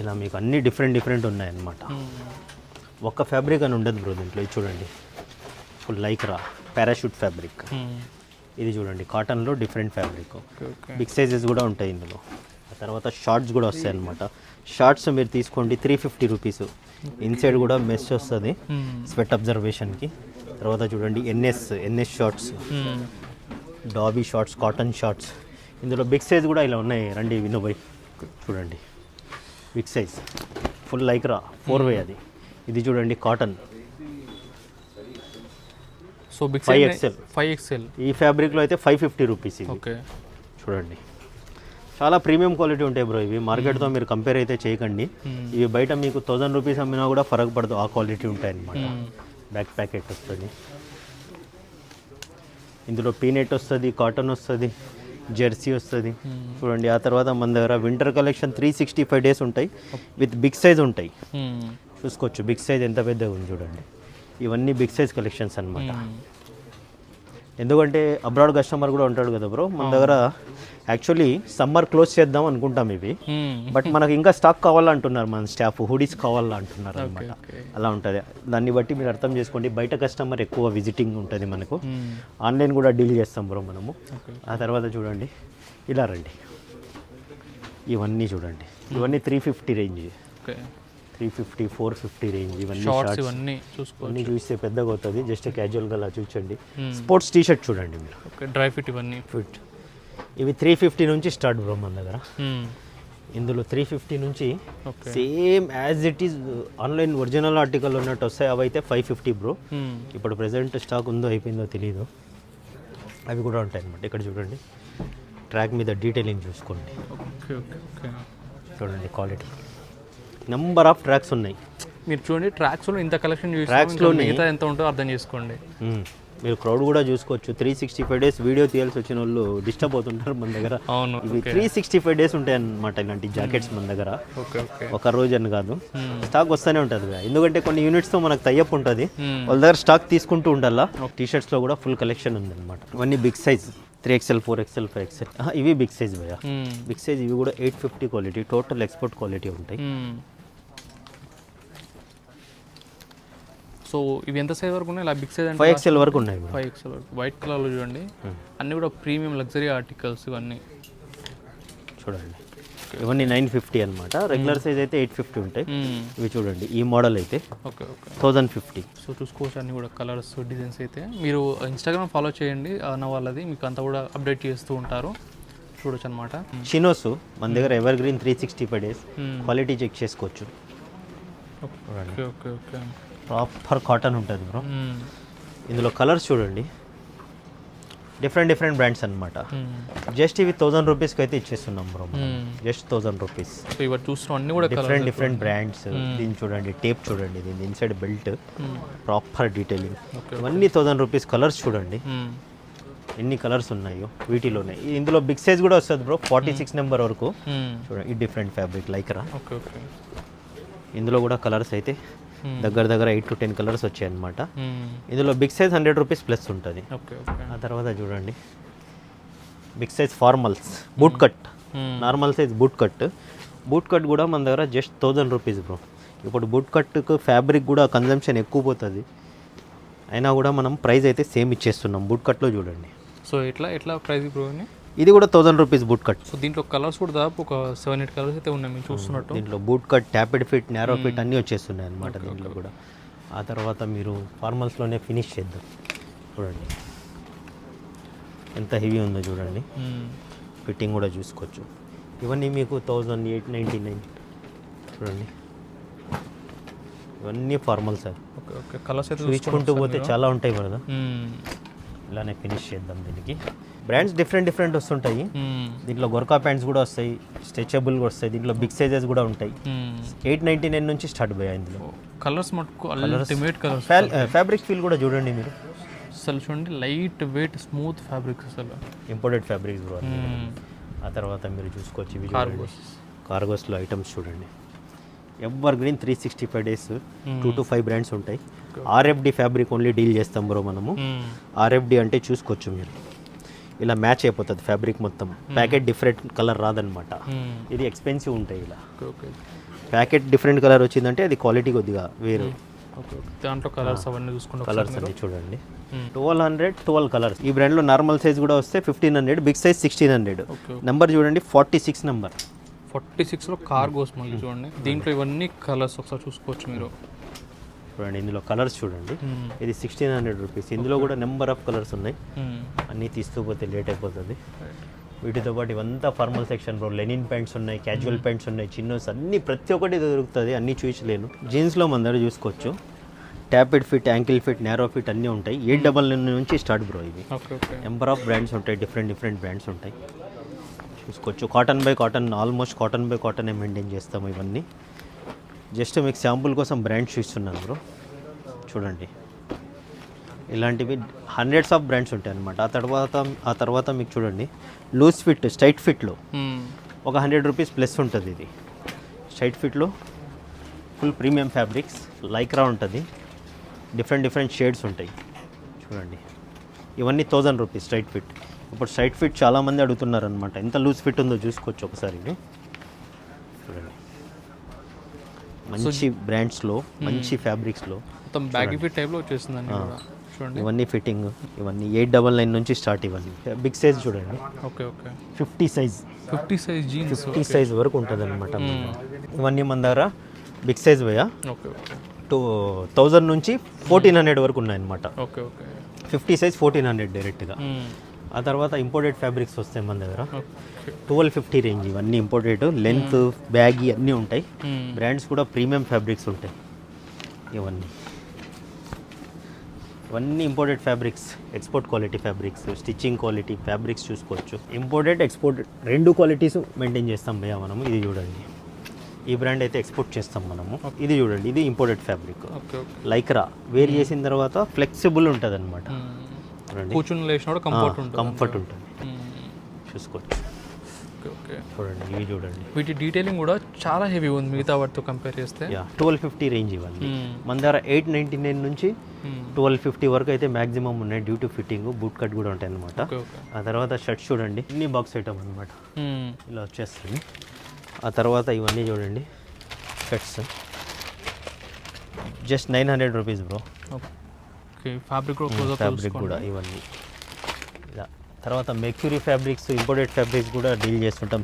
ఇలా మీకు అన్ని డిఫరెంట్ ఉన్నాయన్నమాట. ఒక్క ఫ్యాబ్రిక్ అని ఉండదు బ్రో దీంట్లో. ఇది చూడండి, ఫుల్ లైక్రా పారాషూట్ ఫ్యాబ్రిక్. ఇది చూడండి కాటన్లో డిఫరెంట్ ఫ్యాబ్రిక్, బిగ్ సైజెస్ కూడా ఉంటాయి ఇందులో. ఆ తర్వాత షార్ట్స్ కూడా వస్తాయి అన్నమాట. షార్ట్స్ మీరు తీసుకోండి 350 రూపీస్. ఇన్సైడ్ కూడా మెష్ వస్తుంది స్వెట్ అబ్జర్వేషన్కి. తర్వాత చూడండి NS shorts, dobby shorts, cotton shorts. ఇందులో బిగ్ సైజ్ కూడా ఇలా ఉన్నాయి. రండి వినోబాయ్, చూడండి big size full Lycra 4way అది. ఇది చూడండి కాటన్, సో బిగ్ 5XL. ఈ ఫ్యాబ్రిక్లో అయితే 550 రూపీస్ ఇవి. చూడండి చాలా ప్రీమియం క్వాలిటీ ఉంటాయి బ్రో ఇవి. మార్కెట్తో మీరు కంపేర్ అయితే చేయకండి. ఇవి బయట మీకు 1000 రూపీస్ అమ్మినా కూడా ఫరక్ పడదు, ఆ క్వాలిటీ ఉంటాయి అన్నమాట. బ్యాక్ ప్యాకెట్ వస్తుంది, ఇందులో పీనెట్ వస్తుంది, కాటన్ వస్తుంది, జెర్సీ వస్తుంది. చూడండి. ఆ తర్వాత మన దగ్గర వింటర్ కలెక్షన్ 365 డేస్ ఉంటాయి, విత్ బిగ్ సైజ్ ఉంటాయి. చూసుకోవచ్చు బిగ్ సైజ్ ఎంత పెద్దగా ఉంది చూడండి. ఇవన్నీ బిగ్ సైజ్ కలెక్షన్స్ అన్నమాట. ఎందుకంటే అబ్రాడ్ కస్టమర్ కూడా ఉంటాడు కదా బ్రో మన దగ్గర. యాక్చువల్లీ సమ్మర్ క్లోజ్ చేద్దాం అనుకుంటాం ఇవి, బట్ మనకు ఇంకా స్టాక్ కావాలంటున్నారు మన స్టాఫ్, హుడీస్ కావాలంటున్నారు అనమాట. అలా ఉంటుంది. దాన్ని బట్టి మీరు అర్థం చేసుకోండి. బయట కస్టమర్ ఎక్కువ విజిటింగ్ ఉంటుంది మనకు, ఆన్లైన్ కూడా డీల్ చేస్తాం బ్రో మనము. ఆ తర్వాత చూడండి ఇలా రండి, ఇవన్నీ చూడండి, ఇవన్నీ 350 రేంజ్, 350, 450 రేంజ్. ఇవన్నీ చూస్తే పెద్దగా అవుతుంది. జస్ట్ క్యాజువల్గా అలా చూడండి. స్పోర్ట్స్ టీషర్ట్ చూడండి మీరు, డ్రై ఫిట్, ఇవన్నీ ఫిట్. ఇవి 350 నుంచి స్టార్ట్ బ్రో మన దగ్గర. ఇందులో 350 నుంచి same as it is online original article ఉన్నట్టు వస్తాయి. అవి అయితే 550 బ్రో. ఇప్పుడు ప్రెసెంట్ స్టాక్ ఉందో అయిపోయిందో తెలియదు. అవి కూడా ఉంటాయి అన్నమాట. ఇక్కడ చూడండి ట్రాక్ మీద డీటెయిలింగ్ చూసుకోండి. చూడండి క్వాలిటీ, నెంబర్ ఆఫ్ ట్రాక్స్ ఉన్నాయి. మీరు చూడండి ట్రాక్స్లో ఇంత కలెక్షన్ ట్రాక్స్లో మిగతా ఎంత ఉంటుందో అర్థం చేసుకోండి. మీరు క్రౌడ్ కూడా చూసుకోవచ్చు. 365 డేస్ వీడియో తీయాల్సి వచ్చిన వాళ్ళు డిస్టర్బ్ అవుతుంటారు మన దగ్గర. ఇవి 365 డేస్ ఉంటాయి అన్నమాట ఇలాంటి జాకెట్స్ మన దగ్గర. ఒక రోజు అని కాదు, స్టాక్ వస్తూనే ఉంటుంది. ఎందుకంటే కొన్ని యూనిట్స్తో మనకు టైఅప్ ఉంటుంది, వాళ్ళ దగ్గర స్టాక్ తీసుకుంటూ ఉండాలా. టీషర్ట్స్లో కూడా ఫుల్ కలెక్షన్ ఉంది అనమాట. ఇవన్నీ big size 3XL, 4XL, 5XL. ఇవి బిగ్ సైజ్ భయ్యా, బిగ్ సైజ్. ఇవి కూడా 850 క్వాలిటీ, టోటల్ ఎక్స్పోర్ట్ క్వాలిటీ ఉంటాయి. సో ఇవి ఎంత సైజ్ వరకు ఉన్నాయి? ఇలా బిగ్ సైజ్ 5XL వరకు ఉన్నాయి. 5XL వరకు. వైట్ కలర్లో చూడండి, అన్నీ కూడా ప్రీమియం లగ్జరీ ఆర్టికల్స్ ఇవన్నీ చూడండి. ఇవన్నీ 950 అనమాట. రెగ్యులర్ సైజ్ అయితే 850 ఉంటాయి. ఇవి చూడండి, ఈ మోడల్ అయితే 1050. సో చూసుకోవచ్చు అన్ని కూడా కలర్స్, డిజైన్స్. అయితే మీరు ఇన్స్టాగ్రామ్ ఫాలో చేయండి అన్న వాళ్ళది, మీకు అంతా కూడా అప్డేట్ చేస్తూ ఉంటారు. చూడొచ్చు అనమాట. చినోస్ మన దగ్గర Evergreen 365 days quality check చేసుకోవచ్చు. Okay okay okay. Proper cotton ఉంటుంది బ్రో. ఇందులో కలర్స్ చూడండి, డిఫరెంట్ బ్రాండ్స్ అనమాట. జస్ట్ ఇవి 1000 రూపీస్కి అయితే ఇచ్చేస్తున్నాం బ్రో. Just 1000 rupees. సో ఇవి చూస్తున్నాం అన్ని కూడా డిఫరెంట్ బ్రాండ్స్. దీన్ని చూడండి, టేప్ చూడండి, దీని ఇన్సైడ్ బెల్ట్, ప్రాపర్ డీటెయిలింగ్. ఇవన్నీ 1000 రూపీస్. కలర్స్ చూడండి ఎన్ని కలర్స్ ఉన్నాయో వీటిలోనే. ఇందులో బిగ్ సైజ్ కూడా వస్తుంది బ్రో, 46 నెంబర్ వరకు. చూడండి ఈ different fabric Lycra. Okay okay. ఇందులో కూడా కలర్స్ అయితే దగ్గర 8 to 10 కలర్స్ వచ్చాయి అనమాట. ఇందులో బిగ్ సైజ్ 100 రూపీస్ ప్లస్ ఉంటుంది. ఆ తర్వాత చూడండి big size formals, boot cut, normal size boot cut కూడా మన దగ్గర జస్ట్ 1000 రూపీస్ బ్రో. ఇప్పుడు బూట్ కట్కు ఫ్యాబ్రిక్ కూడా కన్జంప్షన్ ఎక్కువ పోతుంది, అయినా కూడా మనం ప్రైస్ అయితే సేమ్ ఇచ్చేస్తున్నాం. బూట్ కట్లో చూడండి. సో ఎట్లా ప్రైస్ బ్రో? ఇది కూడా 1000 రూపీస్ బూట్ కట్. సో దీంట్లో కలర్స్ కూడా దాదాపు ఒక 7-8 కలర్స్ అయితే ఉన్నాయి మేము చూస్తున్నట్టు. దీంట్లో boot cut, tapered fit, narrow fit అన్నీ వచ్చేస్తున్నాయి అనమాట దీంట్లో కూడా. ఆ తర్వాత మీరు ఫార్మల్స్లోనే ఫినిష్ చేద్దాం. చూడండి ఎంత హెవీ ఉందో చూడండి. ఫిట్టింగ్ కూడా చూసుకోవచ్చు. ఇవన్నీ మీకు 1899. చూడండి ఇవన్నీ ఫార్మల్స్. Okay okay. కలర్స్ అయితే చూసుకుంటూ పోతే చాలా ఉంటాయి కదా. ఇలానే ఫినిష్ చేద్దాం. దీనికి బ్రాండ్స్ డిఫరెంట్ వస్తుంటాయి. దీంట్లో గొర్కా ప్యాంట్స్ కూడా వస్తాయి, స్ట్రెచబుల్ కూడా వస్తాయి. దీంట్లో బిగ్ సైజెస్ కూడా ఉంటాయి. 899 నుంచి స్టార్ట్ పోయాయి. ఇందులో కలర్స్ మటుకు అల్టిమేట్ కలర్స్. ఫ్యాబ్రిక్ ఫీల్ కూడా చూడండి మీరు. అసలు చూడండి లైట్ వెయిట్ స్మూత్ ఫ్యాబ్రిక్స్, అసలు ఇంపోర్టెడ్ ఫ్యాబ్రిక్స్ బ్రో. ఆ తర్వాత మీరు చూసుకోవచ్చు ఇవి కార్గోస్లో ఐటమ్స్ చూడండి. Ever green 365 days 2 to 5 brands ఉంటాయి. ఆర్ఎఫ్డి ఫ్యాబ్రిక్ ఓన్లీ డీల్ చేస్తాం బ్రో మనము. ఆర్ఎఫ్డి అంటే చూసుకోవచ్చు మీరు, ఇలా మ్యాచ్ అయిపోతుంది ఫ్యాబ్రిక్ మొత్తం. ప్యాకెట్ డిఫరెంట్ కలర్ రాదనమాట. ఇది ఎక్స్పెన్సివ్ ఉంటాయి. ఇలా ప్యాకెట్ డిఫరెంట్ కలర్ వచ్చిందంటే అది క్వాలిటీ కొద్దిగా వేరు. దాంట్లో కలర్స్ అవన్నీ చూసుకుంటే కలర్స్ అన్ని చూడండి. 12 కలర్స్. ఈ బ్రాండ్లో నార్మల్ సైజ్ కూడా వస్తే 1500, బిగ్ సైజ్ 1600. నెంబర్ చూడండి 46 నెంబర్. 46లో కార్గోస్ మళ్ళీ చూడండి. దీంట్లో ఇవన్నీ కలర్స్ ఒకసారి చూసుకోవచ్చు మీరు. చూడండి ఇందులో కలర్స్ చూడండి. ఇది 1600 రూపీస్. ఇందులో కూడా నెంబర్ ఆఫ్ కలర్స్ ఉన్నాయి. అన్నీ తీస్తూ పోతే లేట్ అయిపోతుంది. వీటితో పాటు ఇవంతా formal section bro. Linen pants ఉన్నాయి, క్యాజువల్ ప్యాంట్స్ ఉన్నాయి, చిన్నోస్ అన్నీ ప్రతి ఒక్కటి దొరుకుతుంది. అన్నీ చూసలేను. జీన్స్లో మన దగ్గర చూసుకోవచ్చు. Tapered fit, ankle fit, narrow fit అన్నీ ఉంటాయి. 899 నుంచి స్టార్ట్ బ్రో. ఇవి నెంబర్ ఆఫ్ బ్రాండ్స్ ఉంటాయి, డిఫరెంట్ బ్రాండ్స్ ఉంటాయి. చూసుకోవచ్చు. Cotton by cotton, almost cotton by కాటనే మెయింటైన్ చేస్తాము ఇవన్నీ. జస్ట్ మీకు శాంపుల్ కోసం బ్రాండ్స్ చూస్తున్నాను బ్రో. చూడండి ఇలాంటివి హండ్రెడ్స్ ఆఫ్ బ్రాండ్స్ ఉంటాయి అనమాట. ఆ తర్వాత మీకు చూడండి లూజ్ ఫిట్, స్ట్రైట్ ఫిట్లో ఒక 100 రూపీస్ ప్లస్ ఉంటుంది. ఇది స్ట్రైట్ ఫిట్లో ఫుల్ ప్రీమియం ఫ్యాబ్రిక్స్, లైక్రా ఉంటుంది. డిఫరెంట్ షేడ్స్ ఉంటాయి. చూడండి ఇవన్నీ 1000 రూపీస్ స్ట్రైట్ ఫిట్. ఇప్పుడు స్ట్రైట్ ఫిట్ చాలామంది అడుగుతున్నారు అనమాట. ఎంత లూజ్ ఫిట్ ఉందో చూసుకోవచ్చు ఒకసారి. చూడండి మంచి బ్రాండ్స్లో, మంచి ఫ్యాబ్రిక్స్లో మొత్తం బ్యాగీ ఫిట్ టైప్లో వచ్చేస్తుందండి. చూడండి ఇవన్నీ ఫిట్టింగ్. ఇవన్నీ 899 నుంచి స్టార్ట్. ఇవన్నీ బిగ్ సైజ్ చూడండి. Okay okay. 50 size jeans 50 size వరకు ఉంటుంది అనమాట. ఇవన్నీ మన దగ్గర బిగ్ సైజ్ పోయా. Okay okay. 1000 నుంచి 1400 వరకు ఉన్నాయన్నమాట. Okay okay. 50 సైజ్ 1400 డైరెక్ట్గా. ఆ తర్వాత ఇంపోర్టెడ్ ఫ్యాబ్రిక్స్ వస్తాయి మన దగ్గర. 1250 రేంజ్. ఇవన్నీ ఇంపోర్టెడ్, లెంత్, బ్యాగీ అన్నీ ఉంటాయి. బ్రాండ్స్ కూడా ప్రీమియం ఫ్యాబ్రిక్స్ ఉంటాయి. ఇవన్నీ imported fabrics, export quality fabrics, stitching quality fabrics చూసుకోవచ్చు. ఇంపోర్టెడ్, ఎక్స్పోర్టెడ్ 2 క్వాలిటీస్ మెయింటైన్ చేస్తాం భయ్యా మనము. ఇది చూడండి, ఈ బ్రాండ్ అయితే ఎక్స్పోర్ట్ చేస్తాం మనము. ఇది చూడండి, ఇది ఇంపోర్టెడ్ ఫ్యాబ్రిక్ లైక్రా. వేర్ చేసిన తర్వాత ఫ్లెక్సిబుల్ ఉంటుంది అనమాట. కంఫర్ట్ ఉంటుంది. చూసుకోవచ్చు. చూడండి ఇవి చూడండి. వీటి డీటెయిలింగ్ కూడా చాలా హెవీ ఉంది మిగతా వాటితో కంపేర్ చేస్తే. 1250 రేంజ్ ఇవన్నీ. మన దగ్గర 899 నుంచి 1250 వరకు అయితే మ్యాక్సిమం ఉన్నాయి. Due to fitting, boot cut కూడా ఉంటాయి అనమాట. ఆ తర్వాత షర్ట్స్ చూడండి, ఇన్ని బాక్స్ ఐటమ్ అనమాట. ఇలా వచ్చేస్తుంది. ఆ తర్వాత ఇవన్నీ చూడండి shirts, just 900 rupees bro. Fabric కూడా ఇవన్నీ. ఇలా తర్వాత మెర్క్యూరీ ఫ్యాబ్రిక్స్, ఇంపోర్టెడ్ ఫ్యాబ్రిక్స్ కూడా డీల్ చేస్తుంటాం.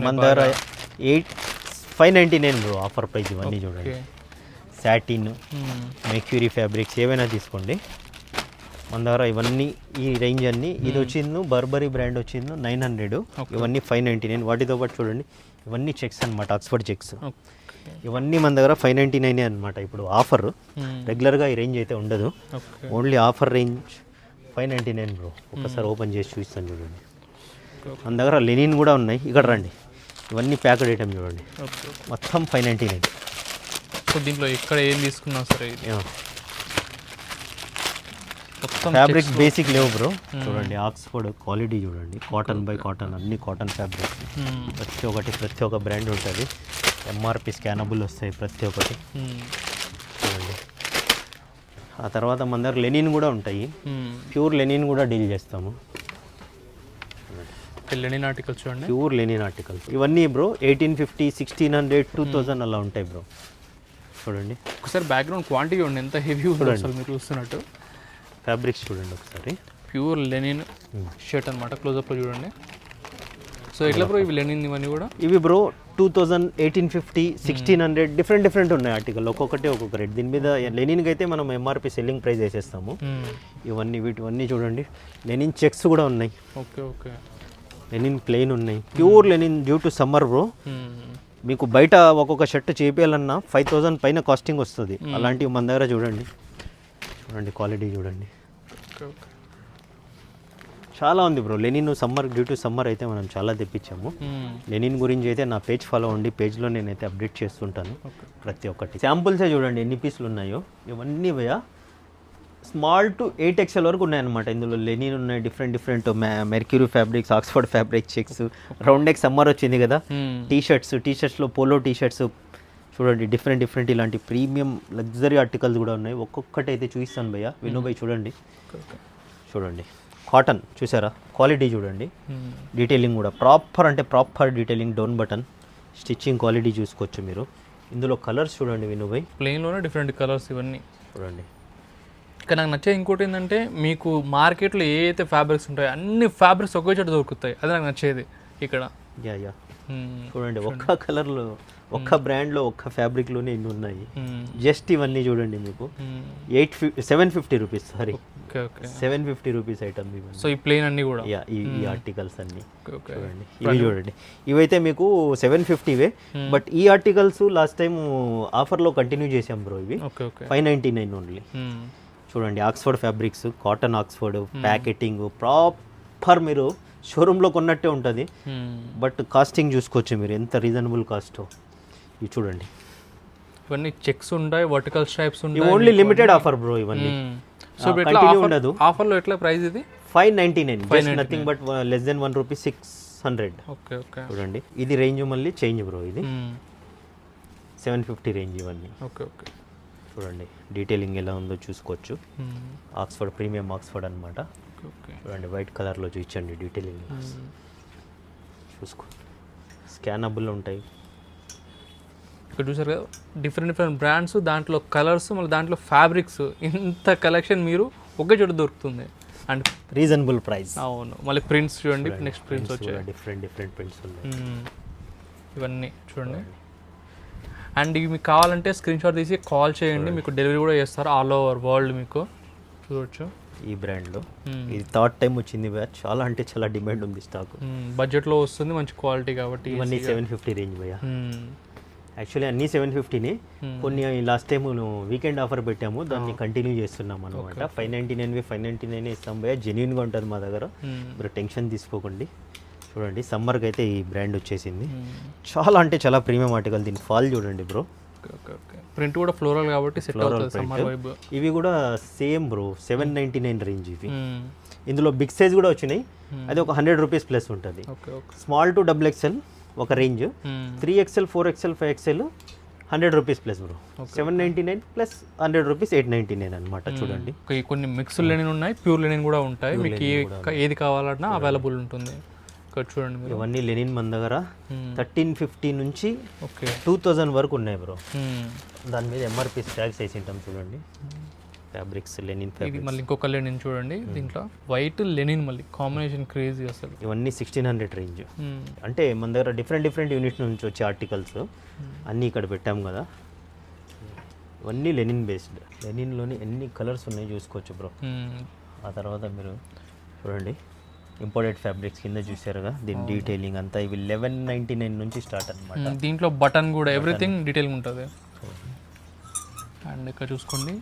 మన దగ్గర 599 బ్రో ఆఫర్ ప్రైస్. ఇవన్నీ చూడండి, సాటిన్, మెర్క్యూరీ ఫ్యాబ్రిక్స్ ఏవైనా తీసుకోండి మన దగ్గర ఇవన్నీ ఈ రేంజ్ అన్ని ఇది వచ్చింది బర్బరీ బ్రాండ్ వచ్చింది 900, ఇవన్నీ 599. వాటితో పాటు చూడండి ఇవన్నీ చెక్స్ అనమాట, ఆక్స్ఫర్డ్ చెక్స్. ఇవన్నీ మన దగ్గర 599 అనమాట. ఇప్పుడు ఆఫర్ రెగ్యులర్గా ఈ రేంజ్ అయితే ఉండదు, ఓన్లీ ఆఫర్ రేంజ్ 599 బ్రో. ఒకసారి ఓపెన్ చేసి చూపిస్తాను చూడండి. మన దగ్గర లెనిన్ కూడా ఉన్నాయి. ఇక్కడ రండి, ఇవన్నీ ప్యాకెడ్ ఐటమ్ చూడండి, మొత్తం 599. సో దీంట్లో ఎక్కడ ఏం తీసుకున్నా సరే మొత్తం ఫ్యాబ్రిక్ బేసిక్ లేవు బ్రో. చూడండి ఆక్స్ఫర్డ్ క్వాలిటీ చూడండి, కాటన్ బై కాటన్, అన్ని కాటన్ ఫ్యాబ్రిక్. ప్రతి ఒక్క బ్రాండ్ ఉంటుంది. ఎంఆర్పి స్కానబుల్ వస్తాయి ప్రతి ఒక్కటి చూడండి. ఆ తర్వాత మన దగ్గర లెనిన్ కూడా ఉంటాయి, ప్యూర్ లెనిన్ కూడా డీల్ చేస్తాము. లెనిన్ ఆర్టికల్స్ చూడండి, ప్యూర్ లెనిన్ ఆర్టికల్స్ ఇవన్నీ బ్రో 1850, 1600, 2000 అలా ఉంటాయి బ్రో. చూడండి ఒకసారి బ్యాక్గ్రౌండ్ క్వాంటిటీ ఉండి ఎంత హెవీ ఉంది అసలు మీరు చూస్తున్నట్టు. ఫ్యాబ్రిక్స్ చూడండి ఒకసారి, ప్యూర్ లెనిన్ షర్ట్ అనమాట. క్లోజప్లో చూడండి. సో ఎట్లా బ్రో ఇవి లెనిన్ ఇవన్నీ కూడా? ఇవి బ్రో 2000, 1850, 1600 డిఫరెంట్ ఉన్నాయి ఆర్టికల్, ఒక్కొక్క రేట్. దీని మీద లెనిన్కి అయితే మనం ఎంఆర్పి సెల్లింగ్ ప్రైస్ వేసేస్తాము. వీటివన్నీ చూడండి, లెనిన్ చెక్స్ కూడా ఉన్నాయి. ఓకే లెనిన్ ప్లెయిన్ ఉన్నాయి, pure linen due to summer bro. మీకు బయట ఒక్కొక్క షర్ట్ చేపియాలన్నా 5000 పైన కాస్టింగ్ వస్తుంది. అలాంటివి మన దగ్గర చూడండి క్వాలిటీ చూడండి, చాలా ఉంది bro. Linen summer due to summer అయితే మనం చాలా తెప్పించాము. లెనిన్ గురించి అయితే నా పేజ్ ఫాలో అవ్వండి, పేజ్లో నేనైతే అప్డేట్ చేస్తుంటాను ప్రతి ఒక్కటి. శాంపుల్సే చూడండి ఎన్ని పీసులు ఉన్నాయో. ఇవన్నీ భయ స్మాల్ టు 8XL వరకు ఉన్నాయన్నమాట. ఇందులో లెనిన్ ఉన్నాయి, different mercury fabrics, Oxford fabric checks, round neck summer వచ్చింది కదా, టీషర్ట్స్లో పోలో టీషర్ట్స్ చూడండి, డిఫరెంట్ ఇలాంటి ప్రీమియం లగ్జరీ ఆర్టికల్స్ కూడా ఉన్నాయి. ఒక్కొక్కటి అయితే చూపిస్తాను భయ్య. వినో భయ్ చూడండి కాటన్ చూసారా, క్వాలిటీ చూడండి, డీటెయిలింగ్ కూడా proper detailing, down button stitching quality చూసుకోవచ్చు మీరు. ఇందులో కలర్స్ చూడండి వినో భయ్, ప్లెయిన్లోనే డిఫరెంట్ కలర్స్ ఇవన్నీ చూడండి. ఇక్కడ నాకు నచ్చే ఇంకోటి ఏంటంటే మీకు మార్కెట్లో ఏ అయితే ఫ్యాబ్రిక్స్ ఉంటాయో అన్ని ఫ్యాబ్రిక్స్ ఒకే చోట దొరుకుతాయి. అది నాకు నచ్చేది ఇక్కడ. యా చూడండి, ఒక్క కలర్లో, ఒక్క బ్రాండ్లో, ఒక్క ఫ్యాబ్రిక్లోనే ఇన్ని ఉన్నాయి. జస్ట్ ఇవన్నీ చూడండి మీకు 750 రూపీస్, సారీ 750 రూపీస్ ఐటమ్ ఇవన్నీ. సో ఈ ప్లెయిన్ అన్ని కూడా ఈ ఆర్టికల్స్ అన్ని చూడండి. ఇవి చూడండి, ఇవైతే మీకు 750వే. బట్ ఈ ఆర్టికల్స్ లాస్ట్ టైం ఆఫర్లో కంటిన్యూ చేసాం బ్రో. ఇవి 599 ఓన్లీ. చూడండి Oxford fabrics, cotton Oxford packeting proper మీరు షోరూంలో కొన్నట్టే ఉంటుంది. బట్ కాస్టింగ్ చూసుకోవచ్చు మీరు, ఎంత రీజనబుల్ కాస్ట్. ఇవి చూడండి, ఇవన్నీ చెక్స్ ఉంటాయి, వర్టికల్ స్ట్రైప్స్ ఉంటాయి. ఓన్లీ లిమిటెడ్ ఆఫర్ బ్రో ఇవన్నీ. సో కంటిన్యూ ఉండదు. ఆఫర్లో ఎట్లా ప్రైస్ ఇది? 599, just nothing but less than 1 rupee 600. Okay చూడండి ఇది రేంజ్ మళ్ళీ చేంజ్ బ్రో. ఇది 750 రేంజ్ ఇవన్నీ. ఓకే చూడండి డీటెయిలింగ్ ఎలా ఉందో చూసుకోవచ్చు. ఆక్స్ఫర్డ్ ప్రీమియం ఆక్స్ఫర్డ్ అనమాట. చూడండి వైట్ కలర్లో చూపించండి డీటెయిలింగ్ చూసుకో. స్కానబుల్ ఉంటాయి. ఇక్కడ చూసారు కదా డిఫరెంట్ బ్రాండ్స్, దాంట్లో కలర్స్, మళ్ళీ దాంట్లో ఫ్యాబ్రిక్స్, ఇంత కలెక్షన్ మీరు ఒకే చోట దొరుకుతుంది అండ్ రీజనబుల్ ప్రైస్. అవును. మళ్ళీ ప్రింట్స్ చూడండి, నెక్స్ట్ ప్రింట్స్ వచ్చాయి, డిఫరెంట్ ప్రింట్స్ ఉన్నాయి. ఇవన్నీ చూడండి. అండ్ ఇవి మీకు కావాలంటే స్క్రీన్ షాట్ తీసి కాల్ చేయండి, మీకు డెలివరీ కూడా చేస్తారు ఆల్ ఓవర్ వరల్డ్. మీకు చూడొచ్చు ఈ బ్రాండ్లో. ఇది థర్డ్ టైం వచ్చింది, చాలా అంటే చాలా డిమాండ్ ఉంది స్టాక్. బడ్జెట్లో వస్తుంది, మంచి క్వాలిటీ కాబట్టి. ఇవన్నీ 750 రేంజ్ భయ్యా. యాక్చువల్లీ అన్నీ 750నే. కొన్ని లాస్ట్ టైం వీకెండ్ ఆఫర్ పెట్టాము, దాన్ని కంటిన్యూ చేస్తున్నాం అనమాట. 599 ఇస్తాం భయ్యా. జెన్యున్గా ఉంటుంది మా దగ్గర, మీరు టెన్షన్ తీసుకోకండి. చూడండి సమ్మర్కి అయితే ఈ బ్రాండ్ వచ్చేసింది. చాలా అంటే చాలా ప్రీమియం ఆర్టికల్. దీని ఫాల్ చూడండి బ్రో. ప్రింట్ కూడా ఫ్లోరల్ కాబట్టి సెట్ అవుతుంది సమ్మర్ వైబ్. ఇవి కూడా సేమ్ బ్రో 799 రేంజ్ ఇవి. ఇందులో బిగ్ సైజ్ కూడా వచ్చినాయి, అది ఒక 100 రూపీస్ ప్లస్ ఉంటుంది. స్మాల్ టు XXL ఒక range, 3XL 4XL 5XL 100 rupees plus bro. 799 plus 100 rupees 899 అనమాట. చూడండి కొన్ని మిక్స్డ్ లెనిన్ ఉన్నాయి, ప్యూర్ లెనిన్ కూడా ఉంటాయి. మీకు ఏది కావాలన్నా అవైలబుల్ ఉంటుంది. చూడండి ఇవన్నీ లెనిన్ మన దగ్గర 1350 నుంచి 2000 వరకు ఉన్నాయి బ్రో. దాని మీద ఎంఆర్పి ట్యాగ్స్ వేసి ఉంటాం చూడండి. Fabrics linen fabric. మళ్ళీ ఇంకొక లెనిన్ చూడండి, దీంట్లో వైట్ లెనిన్ మళ్ళీ కాంబినేషన్ క్రేజీ అసలు. ఇవన్నీ 1600 రేంజ్. అంటే మన దగ్గర డిఫరెంట్ యూనిట్స్ నుంచి వచ్చే ఆర్టికల్స్ అన్నీ ఇక్కడ పెట్టాం కదా. ఇవన్నీ లెనిన్ బేస్డ్. లెనిన్లోని ఎన్ని కలర్స్ ఉన్నాయి చూసుకోవచ్చు బ్రో. ఆ తర్వాత మీరు చూడండి ఇంపోర్టెడ్ ఫ్యాబ్రిక్స్ కింద చూసారుగా దీని డీటెయిలింగ్ అంతా ఇవి 1199 నుంచి స్టార్ట్ అనమాట. దీంట్లో బటన్ కూడా ఎవ్రీథింగ్ డీటెయిల్ ఉంటుంది. అండ్ ఇక్కడ చూసుకోండి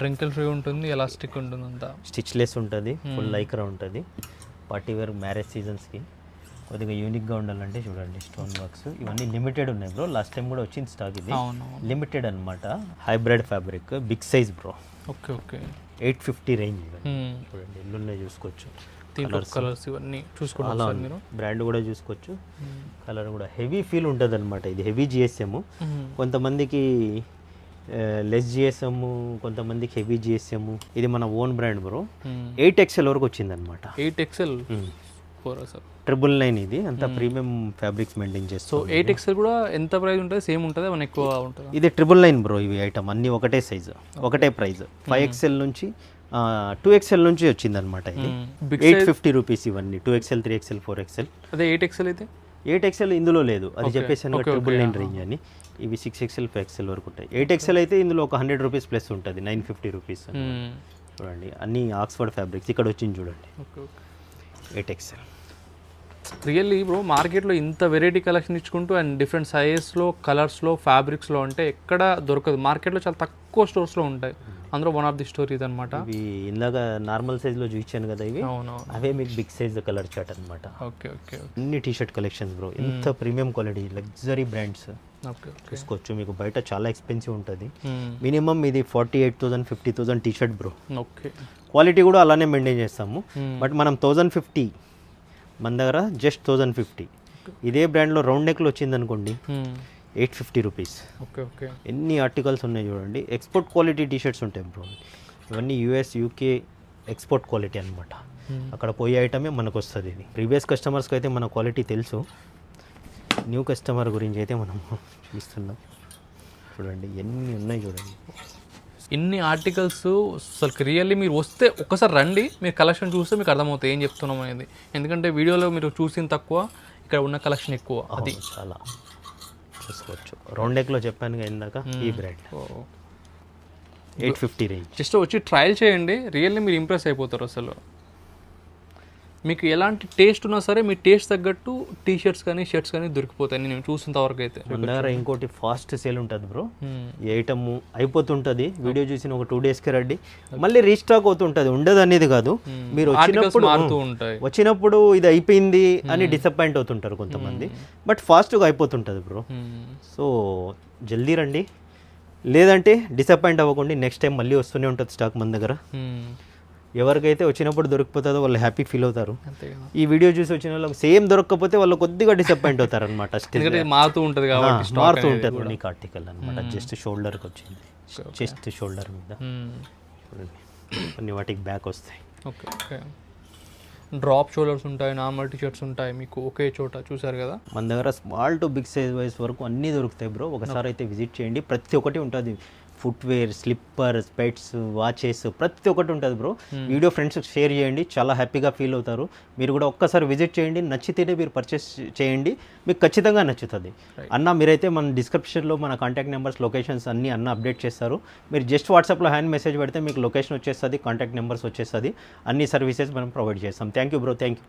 రింకిల్ ఫ్రీ ఉంటుంది, ఎలాస్టిక్ ఉంటుంది, అంతా స్టిచ్లెస్ ఉంటుంది, ఫుల్ లైక్రా ఉంటుంది. పార్టీ వేర్ మ్యారేజ్ సీజన్స్కి కొద్దిగా యూనిక్గా ఉండాలంటే చూడండి స్టోన్ వర్క్స్ ఇవన్నీ లిమిటెడ్ ఉన్నాయి బ్రో. లాస్ట్ టైం కూడా వచ్చింది స్టాక్. ఇది లిమిటెడ్ అనమాట, hybrid fabric, big size bro. Okay okay 850 range. చూడండి ఎల్లున్నాయి చూసుకోవచ్చు, కలర్స్ ఇవన్నీ చూసుకోవాలి మీరు. బ్రాండ్ కూడా చూసుకోవచ్చు, కలర్ కూడా హెవీ ఫీల్ ఉంటుంది అనమాట. ఇది హెవీ జిఎస్ఎం, కొంతమందికి లెస్ జిఎస్ఎం, కొంతమందికి హెవీ జిఎస్ఎం. ఇది మన ఓన్ బ్రాండ్ బ్రో. 8XL వరకు వచ్చింది అనమాట. 8XL 999. ఇది అంతా ప్రీమియం ఫ్యాబ్రిక్స్ మెయింటైన్ చేస్తాం. సో 8XL కూడా ఎంత ప్రైస్ ఉంటుంది? సేమ్ ఉంటుంది, మన ఎక్కువ ఉంటుంది? ఇది 999 బ్రో. ఇవి ఐటమ్ అన్నీ ఒకటే సైజు, ఒకటే ప్రైస్. 5XL నుంచి 2XL నుంచి వచ్చింది అనమాట. ఇది 850 రూపీస్ ఇవన్నీ. 2XL 3XL 4XL. అదే 8XL అయితే 8XL ఇందులో లేదు, అది చెప్పేసాను 999 రేంజ్ అని. ఇవి 6XL 5XL వరకు ఉంటాయి. 8XL అయితే ఇందులో ఒక 100 రూపీస్ ప్లస్ ఉంటుంది, 950 రూపీస్. చూడండి అన్ని ఆక్స్ఫర్డ్ ఫ్యాబ్రిక్స్ ఇక్కడ వచ్చింది చూడండి. 8XL రియల్లీ బ్రో మార్కెట్లో ఇంత వెరైటీ కలెక్షన్ ఇచ్చుకుంటూ అండ్ డిఫరెంట్ సైజెస్లో, కలర్స్లో, ఫ్యాబ్రిక్స్లో అంటే ఎక్కడ దొరకదు. మార్కెట్లో చాలా తక్కువ స్టోర్స్లో ఉంటాయి. అందులో వన్ ఆఫ్ ది స్టోర్ ఇది అనమాట. ఇవి ఇందాక నార్మల్ సైజ్లో చూపించాను కదా, ఇవి అవునవును, అవే మీకు బిగ్ సైజ్ కలర్ చార్ట్ అనమాట. Okay okay. అన్ని టీషర్ట్ కలెక్షన్స్ బ్రో, ఎంత premium quality luxury brands okay చూసుకోవచ్చు. మీకు బయట చాలా ఎక్స్పెన్సివ్ ఉంటుంది. మినిమం ఇది 48,000 50,000 టీషర్ట్ బ్రో. ఓకే, క్వాలిటీ కూడా అలానే మెయింటైన్ చేస్తాము. బట్ మనం 1050, మన దగ్గర జస్ట్ 1050. ఇదే బ్రాండ్లో రౌండ్ నెక్లో వచ్చింది అనుకోండి 850 రూపీస్. Okay okay. ఎన్ని ఆర్టికల్స్ ఉన్నాయి చూడండి. ఎక్స్పోర్ట్ క్వాలిటీ టీషర్ట్స్ ఉంటాయి బ్రో. ఇవన్నీ US UK ఎక్స్పోర్ట్ క్వాలిటీ అనమాట. అక్కడ పోయే ఐటమే మనకు వస్తుంది. ఇది ప్రీవియస్ కస్టమర్స్కి అయితే మన క్వాలిటీ తెలుసు, న్యూ కస్టమర్ గురించి అయితే మనం చూస్తున్నాం. చూడండి ఎన్ని ఉన్నాయి చూడండి. ఇన్ని ఆర్టికల్స్ అసలు రియల్లీ మీరు వస్తే ఒక్కసారి రండి, మీరు కలెక్షన్ చూస్తే మీకు అర్థమవుతుంది ఏం చెప్తున్నాం అనేది. ఎందుకంటే వీడియోలో మీరు చూసిన తక్కువ, ఇక్కడ ఉన్న కలెక్షన్ ఎక్కువ. అది చాలా చూసుకోవచ్చు. రౌండ్ నెక్లో చెప్పాను ఇందాక, ఈ బ్రాండ్ 850 రేంజ్. జస్ట్ వచ్చి ట్రయల్ చేయండి, రియల్లీ మీరు ఇంప్రెస్ అయిపోతారు. అసలు మీకు ఎలాంటి టేస్ట్ ఉన్నా సరే మీ టేస్ట్ తగ్గట్టు టీ షర్ట్స్ కానీ షర్ట్స్ కానీ దొరికిపోతాయి నేను చూసినంత వరకు అయితే. మన దగ్గర ఇంకోటి ఫాస్ట్ సేల్ ఉంటుంది బ్రో. ఈ ఐటమ్ అయిపోతుంటుంది, వీడియో చూసిన ఒక 2 డేస్కి రండి, మళ్ళీ రీస్టాక్ అవుతుంటుంది. ఉండదు అనేది కాదు, మీరు వచ్చినప్పుడు ఇది అయిపోయింది అని డిసప్పాయింట్ అవుతుంటారు కొంతమంది, బట్ ఫాస్ట్గా అయిపోతుంటుంది బ్రో. సో జల్దీ రండి, లేదంటే డిసప్పాయింట్ అవ్వకండి. నెక్స్ట్ టైం మళ్ళీ వస్తూనే ఉంటుంది స్టాక్ మన దగ్గర. ఎవరికైతే వచ్చినప్పుడు దొరికిపోతుందో వాళ్ళు హ్యాపీ ఫీల్ అవుతారు. ఈ వీడియో చూసి వచ్చిన వాళ్ళకి సేమ్ దొరకకపోతే వాళ్ళు కొద్దిగా డిసప్పాయింట్ అవుతారు అనమాట. మారుతూ ఉంటుంది కాబట్టి మారుతూ ఉంటుంది. యూనిక్ ఆర్టికల్ అనమాట. జస్ట్ షోల్డర్కి వచ్చింది, చెస్ట్ షోల్డర్ మీద కొన్ని వాటికి బ్యాక్ వస్తాయి. Okay okay. డ్రాప్ షోల్డర్స్ ఉంటాయి, నార్మల్ టీ షర్ట్స్ ఉంటాయి, మీకు ఒకే చోట చూసారు కదా. మన దగ్గర small to big size wise వరకు అన్నీ దొరుకుతాయి బ్రో. ఒకసారి అయితే విజిట్ చేయండి, ప్రతి ఒక్కటి ఉంటుంది. ఫుట్వేర్, స్లిప్పర్, స్పెట్స్, వాచెస్, ప్రతి ఒక్కటి ఉంటుంది బ్రో. వీడియో ఫ్రెండ్స్కి షేర్ చేయండి, చాలా హ్యాపీగా ఫీల్ అవుతారు. మీరు కూడా ఒక్కసారి విజిట్ చేయండి, నచ్చితేనే మీరు పర్చేస్ చేయండి, మీకు ఖచ్చితంగా నచ్చుతుంది. అన్న మీరైతే మన డిస్క్రిప్షన్లో మన కాంటాక్ట్ నెంబర్స్, లొకేషన్స్ అన్నీ అన్న అప్డేట్ చేస్తారు. మీరు జస్ట్ వాట్సాప్లో హ్యాండ్ మెసేజ్ పెడితే మీకు లొకేషన్ వచ్చేస్తుంది, కాంటాక్ట్ నెంబర్స్ వచ్చేస్తుంది. అన్ని సర్వీసెస్ మనం ప్రొవైడ్ చేస్తాం. Thank you bro, thank you.